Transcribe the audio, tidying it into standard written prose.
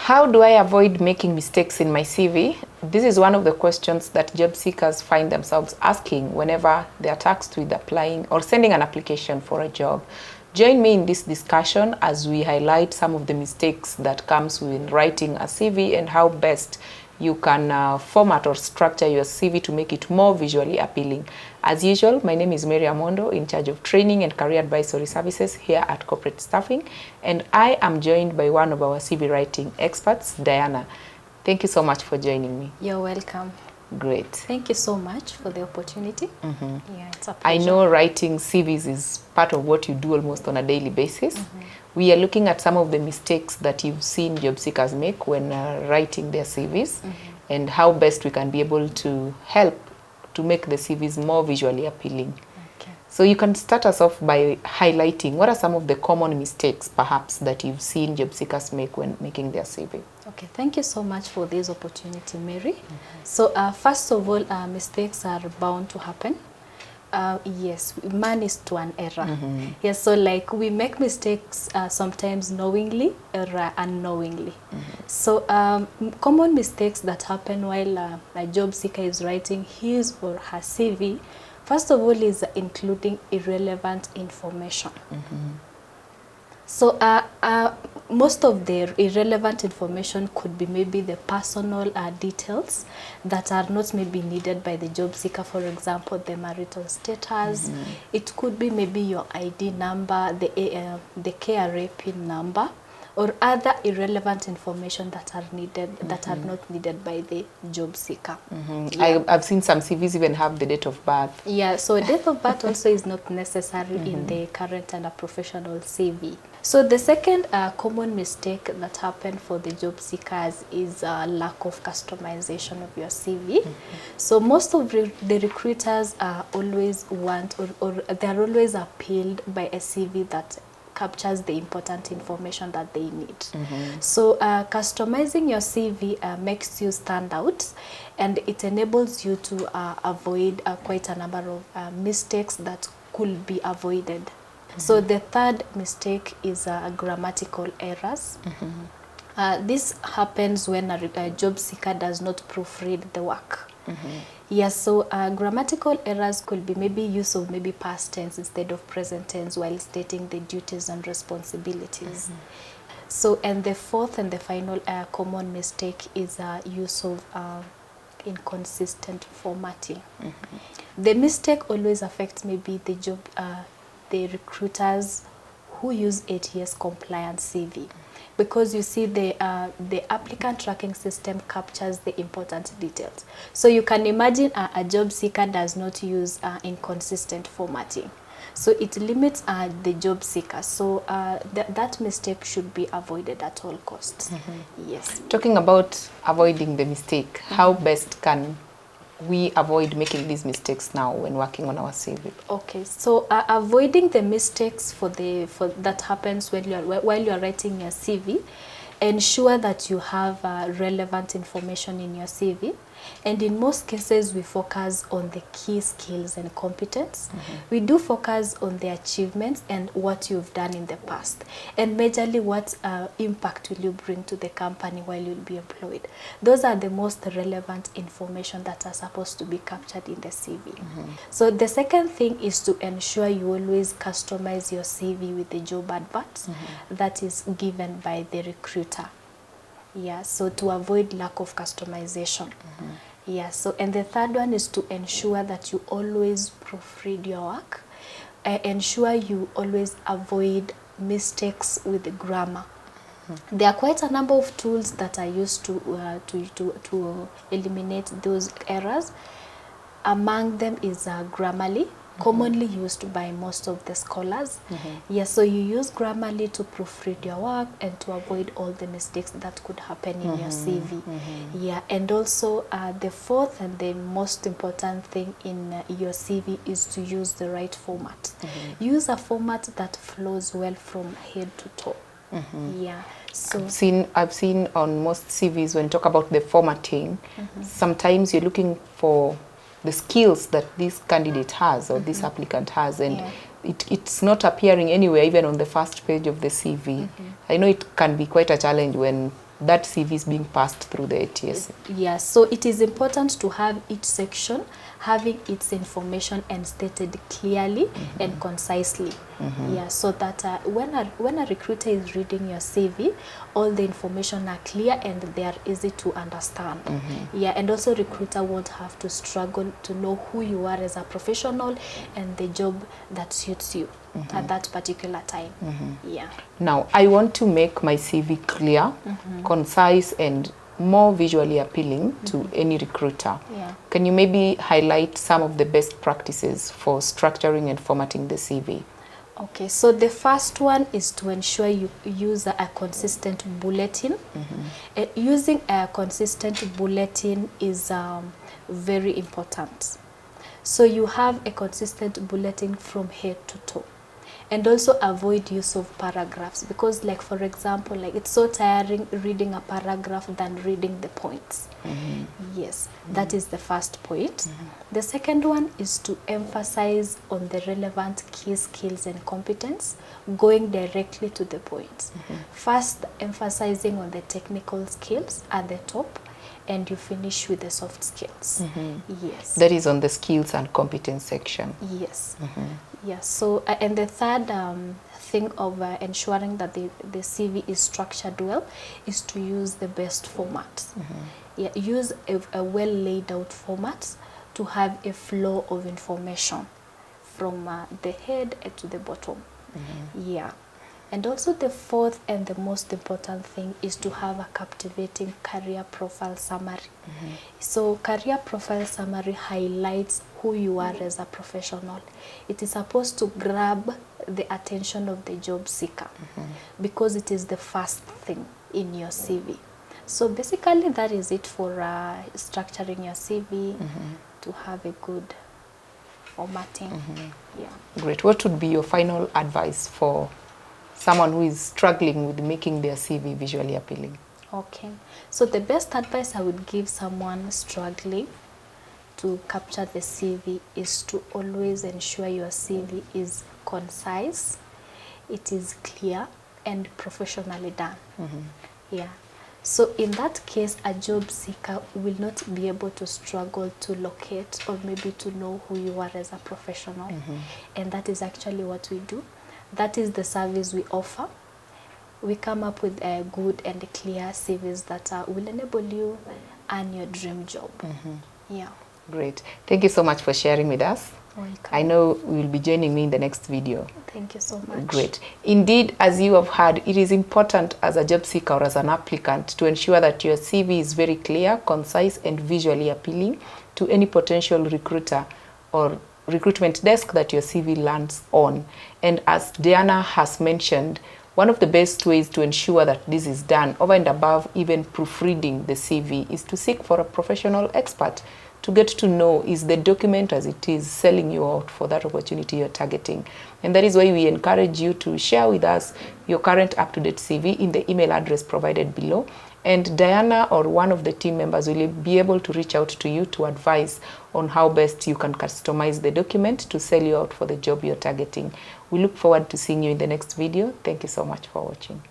How do I avoid making mistakes in my CV? This is one of the questions that job seekers find themselves asking whenever they are tasked with applying or sending an application for a job. Join me in this discussion as we highlight some of the mistakes that comes with writing a CV and how best you can format or structure your CV to make it more visually appealing. As usual, my name is Mary Amondo, in charge of training and career advisory services here at Corporate Staffing, and I am joined by one of our CV writing experts, Diana. Thank you so much for joining me. You're welcome. Great. Thank you so much for the opportunity. Yeah, it's a pleasure. I know writing CVs is part of what you do almost on a daily basis. We are looking at some of the mistakes that you've seen job seekers make when writing their CVs and how best we can be able to help to make the CVs more visually appealing. Okay. So you can start us off by highlighting what are some of the common mistakes perhaps that you've seen job seekers make when making their CV. Okay, thank you so much for this opportunity, Mary. So first of all, mistakes are bound to happen. Yes, man is to an error. Yes, so like we make mistakes sometimes knowingly or unknowingly. So common mistakes that happen while a job seeker is writing his or her CV, first of all, is including irrelevant information. So most of the irrelevant information could be maybe the personal details that are not maybe needed by the job seeker. For example, the marital status. It could be maybe your ID number, the KRA PIN number, or other irrelevant information that are needed that are not needed by the job seeker. Yeah. I've seen some CVs even have the date of birth. Yeah, so date of birth also is not necessary in the current and a professional CV. So the second common mistake that happened for the job seekers is lack of customization of your CV. So most of the recruiters always want or they are always appealed by a CV that captures the important information that they need. So customizing your CV makes you stand out, and it enables you to avoid quite a number of mistakes that could be avoided. So the third mistake is grammatical errors. This happens when a job seeker does not proofread the work. Yes, so grammatical errors could be maybe use of maybe past tense instead of present tense while stating the duties and responsibilities. So, and the fourth and the final common mistake is use of inconsistent formatting. The mistake always affects maybe the job, the recruiters who use ATS compliant CV. Because you see the applicant tracking system captures the important details. So you can imagine a job seeker does not use inconsistent formatting. So it limits the job seeker. So that mistake should be avoided at all costs. Yes. Talking about avoiding the mistake, how best can we avoid making these mistakes now when working on our CV? Okay, so avoiding the mistakes that happens while you are writing your CV, ensure that you have relevant information in your CV. And in most cases, we focus on the key skills and competence. We do focus on the achievements and what you've done in the past. And majorly, what impact will you bring to the company while you'll be employed. Those are the most relevant information that are supposed to be captured in the CV. So the second thing is to ensure you always customize your CV with the job advert that is given by the recruiter. Yeah, so to avoid lack of customization. Yeah, so and the third one is to ensure that you always proofread your work. Ensure you always avoid mistakes with the grammar. There are quite a number of tools that are used to eliminate those errors. Among them is Grammarly, commonly used by most of the scholars. Yes, so you use Grammarly to proofread your work and to avoid all the mistakes that could happen in your CV. Yeah, and also the fourth and the most important thing in your CV is to use the right format. Use a format that flows well from head to toe. Yeah, so I've seen on most CVs when talk about the formatting, sometimes you're looking for the skills that this candidate has or this applicant has, and it's not appearing anywhere, even on the first page of the CV. I know it can be quite a challenge when that CV is being passed through the ATS. Yeah, so it is important to have each section having its information and stated clearly and concisely. Yeah, so that when a recruiter is reading your CV, all the information are clear and they are easy to understand. Yeah, and also recruiter won't have to struggle to know who you are as a professional and the job that suits you at that particular time. Yeah. Now, I want to make my CV clear, concise, and more visually appealing to any recruiter. Yeah. Can you maybe highlight some of the best practices for structuring and formatting the CV? Okay, so the first one is to ensure you use a consistent bulletin. Using a consistent bulletin is very important. So you have a consistent bulletin from head to toe. And also avoid use of paragraphs, because like for example, like it's so tiring reading a paragraph than reading the points. Yes, that is the first point. The second one is to emphasize on the relevant key skills and competence, going directly to the points. First, emphasizing on the technical skills at the top, and you finish with the soft skills. Yes. That is on the skills and competence section. Yes. Yes. So, and the third thing of ensuring that the CV is structured well is to use the best format. Yeah, use a well laid out format to have a flow of information from the head to the bottom. Yeah. And also the fourth and the most important thing is to have a captivating career profile summary. So career profile summary highlights who you are as a professional. It is supposed to grab the attention of the job seeker because it is the first thing in your CV. So basically that is it for structuring your CV to have a good formatting. Yeah. Great. What would be your final advice for someone who is struggling with making their CV visually appealing? Okay, so the best advice I would give someone struggling to capture the CV is to always ensure your CV is concise, it is clear, and professionally done. Yeah. So in that case, a job seeker will not be able to struggle to locate or maybe to know who you are as a professional. And that is actually what we do. That is the service we offer. We come up with a good and clear CVs that will enable you earn your dream job. Yeah. Great. Thank you so much for sharing with us. Welcome. I know you will be joining me in the next video. Thank you so much. Great. Indeed, as you have heard, it is important as a job seeker or as an applicant to ensure that your CV is very clear, concise, and visually appealing to any potential recruiter or recruitment desk that your CV lands on. And as Diana has mentioned, one of the best ways to ensure that this is done over and above even proofreading the CV is to seek for a professional expert to get to know, is the document as it is selling you out for that opportunity you're targeting. And that is why we encourage you to share with us your current up-to-date CV in the email address provided below. And Diana or one of the team members will be able to reach out to you to advise on how best you can customize the document to sell you out for the job you're targeting. We look forward to seeing you in the next video. Thank you so much for watching.